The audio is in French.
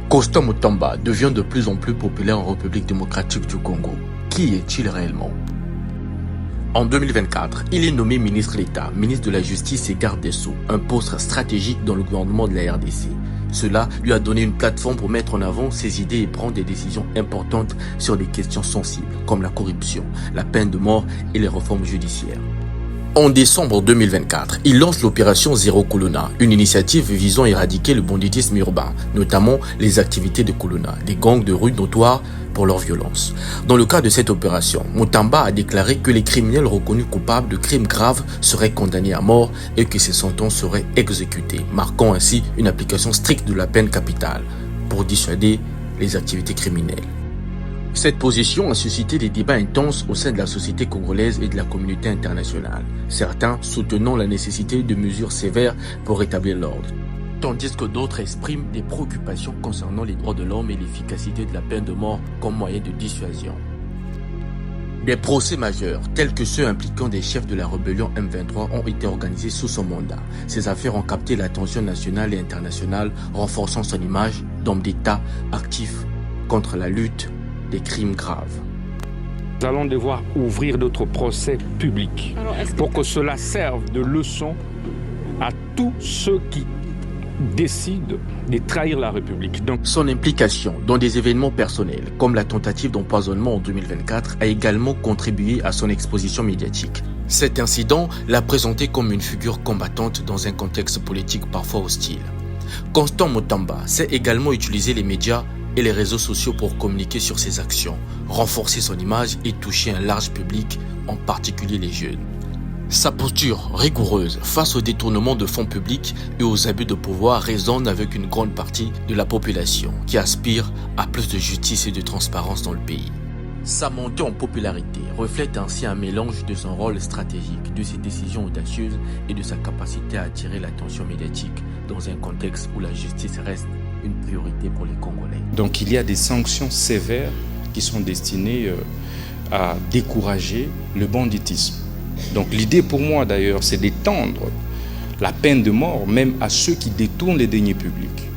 Constant Mutamba devient de plus en plus populaire en République démocratique du Congo. Qui est-il réellement? En 2024, il est nommé ministre d'État, ministre de la Justice et garde des Sceaux, un poste stratégique dans le gouvernement de la RDC. Cela lui a donné une plateforme pour mettre en avant ses idées et prendre des décisions importantes sur des questions sensibles, comme la corruption, la peine de mort et les réformes judiciaires. En décembre 2024, il lance l'opération Zéro Colonna, une initiative visant à éradiquer le banditisme urbain, notamment les activités de Colonna, des gangs de rue notoires pour leur violence. Dans le cadre de cette opération, Mutamba a déclaré que les criminels reconnus coupables de crimes graves seraient condamnés à mort et que ces sentences seraient exécutées, marquant ainsi une application stricte de la peine capitale pour dissuader les activités criminelles. Cette position a suscité des débats intenses au sein de la société congolaise et de la communauté internationale, certains soutenant la nécessité de mesures sévères pour rétablir l'ordre, tandis que d'autres expriment des préoccupations concernant les droits de l'homme et l'efficacité de la peine de mort comme moyen de dissuasion. Des procès majeurs, tels que ceux impliquant des chefs de la rébellion M23, ont été organisés sous son mandat. Ces affaires ont capté l'attention nationale et internationale, renforçant son image d'homme d'État actif contre la lutte des crimes graves. Nous allons devoir ouvrir d'autres procès publics pour que cela serve de leçon à tous ceux qui décident de trahir la République. Donc, son implication dans des événements personnels, comme la tentative d'empoisonnement en 2024, a également contribué à son exposition médiatique. Cet incident l'a présenté comme une figure combattante dans un contexte politique parfois hostile. Constant Mutamba sait également utiliser les médias et les réseaux sociaux pour communiquer sur ses actions, renforcer son image et toucher un large public, en particulier les jeunes. Sa posture rigoureuse face au détournement de fonds publics et aux abus de pouvoir résonne avec une grande partie de la population qui aspire à plus de justice et de transparence dans le pays. Sa montée en popularité reflète ainsi un mélange de son rôle stratégique, de ses décisions audacieuses et de sa capacité à attirer l'attention médiatique dans un contexte où la justice reste une priorité pour les Congolais. Donc il y a des sanctions sévères qui sont destinées à décourager le banditisme. Donc l'idée pour moi d'ailleurs, c'est d'étendre la peine de mort même à ceux qui détournent les deniers publics.